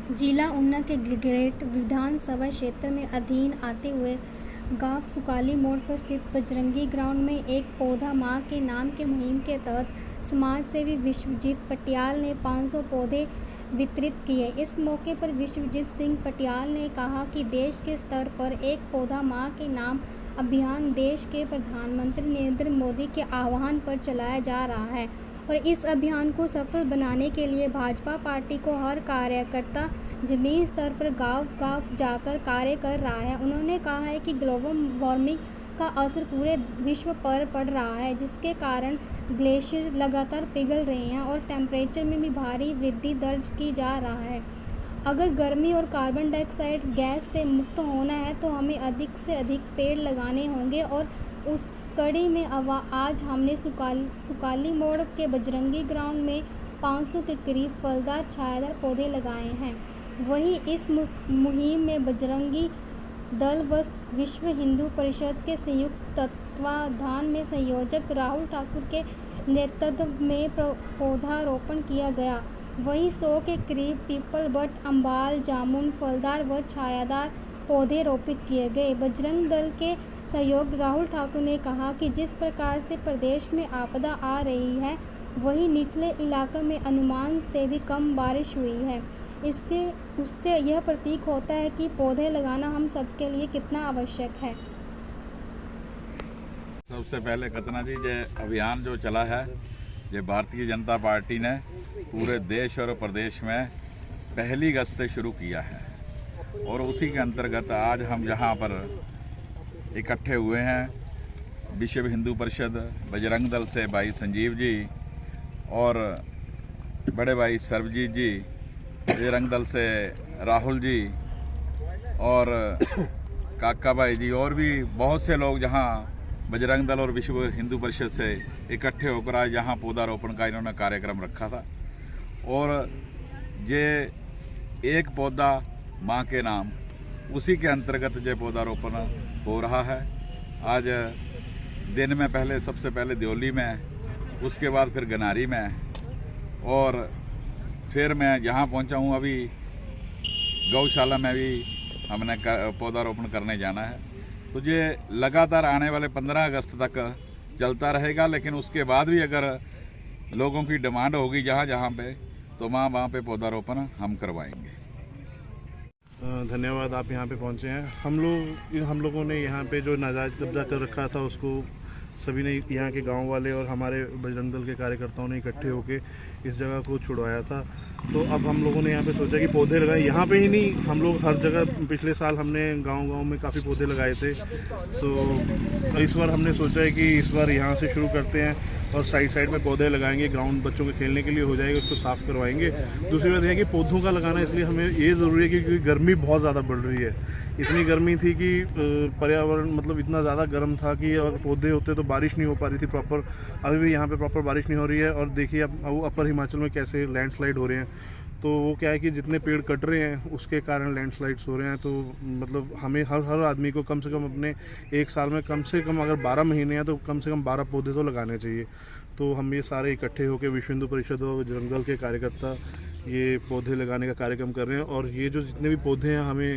जिला ऊना के गिरगेट विधानसभा क्षेत्र में अधीन आते हुए गांव सुकाली मोड़ पर स्थित बजरंगी ग्राउंड में एक पौधा मां के नाम के मुहिम के तहत समाज सेवी विश्वजीत पटियाल ने 500 पौधे वितरित किए। इस मौके पर विश्वजीत सिंह पटियाल ने कहा कि देश के स्तर पर एक पौधा मां के नाम अभियान देश के प्रधानमंत्री नरेंद्र मोदी के आह्वान पर चलाया जा रहा है और इस अभियान को सफल बनाने के लिए भाजपा पार्टी को हर कार्यकर्ता जमीन स्तर पर गांव-गांव जाकर कार्य कर रहा है। उन्होंने कहा है कि ग्लोबल वार्मिंग का असर पूरे विश्व पर पड़ रहा है, जिसके कारण ग्लेशियर लगातार पिघल रहे हैं और टेम्परेचर में भी भारी वृद्धि दर्ज की जा रहा है। अगर गर्मी और कार्बन डाइऑक्साइड गैस से मुक्त होना है तो हमें अधिक से अधिक पेड़ लगाने होंगे और उस कड़ी में आज हमने सुकाली मोड़ के बजरंगी ग्राउंड में 500 के करीब फलदार छायादार पौधे लगाए हैं। वहीं इस मुहिम में बजरंगी दल व विश्व हिंदू परिषद के संयुक्त तत्वाधान में संयोजक राहुल ठाकुर के नेतृत्व में पौधारोपण किया गया। वहीं 100 के करीब पीपल, बट, अम्बाल, जामुन, फलदार व छायादार पौधे रोपित किए गए। बजरंग दल के सहयोग राहुल ठाकुर ने कहा कि जिस प्रकार से प्रदेश में आपदा आ रही है, वहीं निचले इलाकों में अनुमान से भी कम बारिश हुई है। उससे यह प्रतीक होता है कि पौधे लगाना हम सबके लिए कितना आवश्यक है। सबसे पहले कतना जी, ये अभियान जो चला है, ये भारतीय जनता पार्टी ने पूरे देश और प्रदेश में 1 अगस्त से शुरू किया है और उसी के अंतर्गत आज हम यहाँ पर इकट्ठे हुए हैं। विश्व हिंदू परिषद बजरंग दल से भाई संजीव जी और बड़े भाई सर्वजीत जी, बजरंग दल से राहुल जी और काका भाई जी और भी बहुत से लोग जहाँ बजरंग दल और विश्व हिंदू परिषद से इकट्ठे होकर आज यहाँ पौधारोपण का इन्होंने कार्यक्रम रखा था और ये एक पौधा माँ के नाम, उसी के अंतर्गत जो पौधारोपण हो रहा है। आज दिन में पहले सबसे पहले देवली में, उसके बाद फिर गनारी में और फिर मैं यहाँ पहुँचा हूँ अभी गौशाला में भी हमने पौधारोपण करने जाना है। तो ये लगातार आने वाले 15 अगस्त तक चलता रहेगा, लेकिन उसके बाद भी अगर लोगों की डिमांड होगी जहाँ जहाँ पे, तो वहाँ पे पौधारोपण हम करवाएंगे। धन्यवाद, आप यहाँ पे पहुँचे हैं। हम लोगों ने यहाँ पे जो नाजायज़ कब्जा कर रखा था उसको सभी ने, यहाँ के गांव वाले और हमारे बजरंग दल के कार्यकर्ताओं ने इकट्ठे होकर इस जगह को छुड़वाया था। तो अब हम लोगों ने यहाँ पे सोचा कि पौधे लगाए। यहाँ पे ही नहीं, हम लोग हर जगह पिछले साल हमने गांव-गांव में काफ़ी पौधे लगाए थे। तो इस बार हमने सोचा है कि इस बार यहाँ से शुरू करते हैं और साइड में पौधे लगाएंगे। ग्राउंड बच्चों के खेलने के लिए हो जाएगा, उसको साफ़ करवाएंगे। दूसरी बात यह है कि पौधों का लगाना इसलिए हमें ये ज़रूरी है क्योंकि गर्मी बहुत ज़्यादा बढ़ रही है। इतनी गर्मी थी कि पर्यावरण मतलब इतना ज़्यादा गर्म था कि अगर पौधे होते तो बारिश नहीं हो पा रही थी प्रॉपर। अभी भी यहाँ पे प्रॉपर बारिश नहीं हो रही है और देखिए अब अपर हिमाचल में कैसे लैंडस्लाइड हो रहे हैं। तो वो क्या है कि जितने पेड़ कट रहे हैं उसके कारण लैंडस्लाइड्स हो रहे हैं। तो मतलब हमें हर आदमी को कम से कम अपने एक साल में कम से कम अगर 12 महीने हैं तो कम से कम 12 पौधे तो लगाने चाहिए। तो हम ये सारे इकट्ठे होकर विश्व हिंदू परिषद और बजरंग दल के कार्यकर्ता ये पौधे लगाने का कार्यक्रम कर रहे हैं। और ये जो जितने भी पौधे हैं, हमें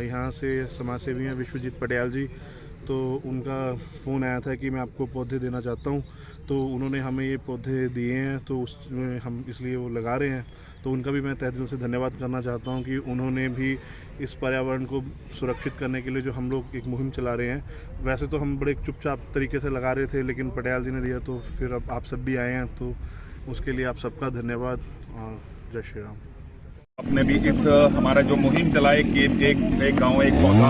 यहाँ से समाज सेवी हैं विश्वजीत पटियाल जी, तो उनका फ़ोन आया था कि मैं आपको पौधे देना चाहता हूँ, तो उन्होंने हमें ये पौधे दिए हैं, तो उसमें हम इसलिए वो लगा रहे हैं। तो उनका भी मैं तहे दिल से धन्यवाद करना चाहता हूँ कि उन्होंने भी इस पर्यावरण को सुरक्षित करने के लिए जो हम लोग एक मुहिम चला रहे हैं। वैसे तो हम बड़े चुपचाप तरीके से लगा रहे थे, लेकिन पटियाल जी ने दिया तो फिर अब आप सब भी आए हैं, तो उसके लिए आप सबका धन्यवाद और जय श्री राम। आपने भी इस हमारा जो मुहिम चलाए कि एक गांव एक पौधा,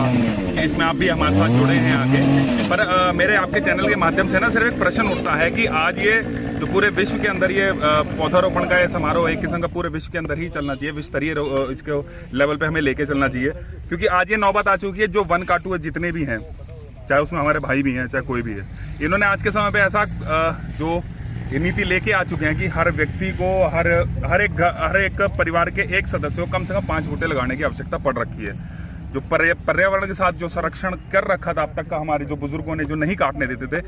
इसमें आप भी हमारे साथ जुड़े हैं आगे। पर मेरे आपके चैनल के माध्यम से ना सिर्फ एक प्रश्न उठता है कि आज ये जो पूरे विश्व के अंदर ये पौधारोपण का ये समारोह एक किस्म का पूरे विश्व के अंदर ही चलना चाहिए, विश्व स्तरीय इसके लेवल पे हमें लेके चलना चाहिए। क्योंकि आज ये नौबत आ चुकी है, जो वन काटू है जितने भी हैं, चाहे उसमें हमारे भाई भी हैं चाहे कोई भी है, इन्होंने आज के समय पे ऐसा जो ये नीति लेके आ चुके हैं कि हर व्यक्ति को हर एक परिवार के एक सदस्य को कम से कम 5 बूटे लगाने की आवश्यकता पड़ रखी है। जो पर्यावरण के साथ जो संरक्षण कर रखा था अब तक का हमारे जो बुजुर्गों ने, जो नहीं काटने देते थे,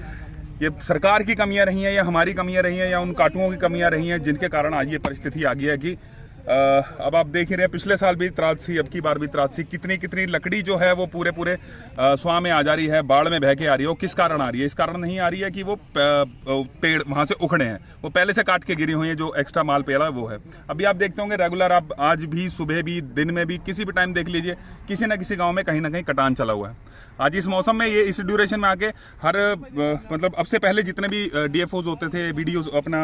ये सरकार की कमियां रही हैं या हमारी कमियां रही हैं या उन काटुओं की कमियां रही हैं, जिनके कारण आज ये परिस्थिति आ गई है कि अब आप देख ही रहे हैं, पिछले साल भी त्रासदी, अब की बार भी त्रासदी। कितनी कितनी लकड़ी जो है वो पूरे स्वाह में आ जा रही है, बाढ़ में बह के आ रही है। वो किस कारण आ रही है? इस कारण नहीं आ रही है कि वो पेड़ वहां से उखड़े हैं, वो पहले से काट के गिरी हुई है, जो एक्स्ट्रा माल पेड़ है वो है। अभी आप देखते होंगे रेगुलर, आप आज भी सुबह भी दिन में भी किसी भी टाइम देख लीजिए, किसी न किसी गाँव में कहीं ना कहीं कटान चला हुआ है। आज इस मौसम में ये इस ड्यूरेशन में आके हर मतलब अब से पहले जितने भी DFOs होते थे, BDOs, अपना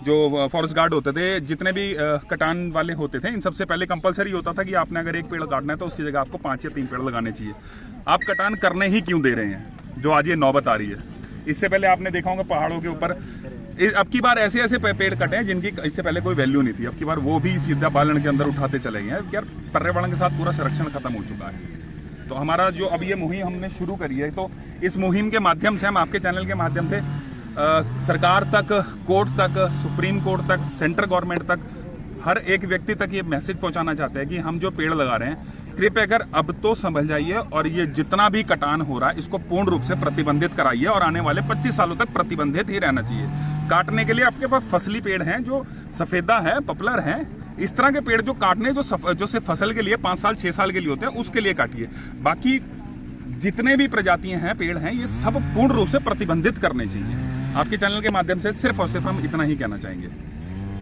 जो फॉरेस्ट गार्ड होते थे, जितने भी कटान वाले होते थे, इन सबसे पहले कंपलसरी होता था कि आपने अगर एक पेड़ काटना है तो उसकी जगह आपको 5 या 3 पेड़ लगाने चाहिए। आप कटान करने ही क्यों दे रहे हैं, जो आज ये नौबत आ रही है? इससे पहले आपने देखा होगा पहाड़ों के ऊपर अब की बार ऐसे ऐसे पेड़ कटे हैं जिनकी इससे पहले कोई वैल्यू नहीं थी। अब की बार वो भी सीधा पालन के अंदर उठाते चले गए हैं। यार, पर्यावरण के साथ पूरा संरक्षण खत्म हो चुका है। तो हमारा जो अब ये मुहिम हमने शुरू करी है, तो इस मुहिम के माध्यम से हम आपके चैनल के माध्यम से सरकार तक, कोर्ट तक, सुप्रीम कोर्ट तक, सेंट्रल गवर्नमेंट तक, हर एक व्यक्ति तक ये मैसेज पहुंचाना चाहते हैं कि हम जो पेड़ लगा रहे हैं, कृपया कर अब तो संभल जाइए और ये जितना भी कटान हो रहा है इसको पूर्ण रूप से प्रतिबंधित कराइए और आने वाले 25 सालों तक प्रतिबंधित ही रहना चाहिए। काटने के लिए आपके पास फसली पेड़ हैं, जो सफेदा है, पॉपुलर हैं, इस तरह के पेड़ जो काटने जो सिर्फ फसल के लिए 5 साल 6 साल के लिए होते हैं, उसके लिए काटिए। बाकी जितने भी प्रजातियां हैं, पेड़ हैं, ये सब पूर्ण रूप से प्रतिबंधित करने चाहिए। आपके चैनल के माध्यम से सिर्फ और सिर्फ हम इतना ही कहना चाहेंगे।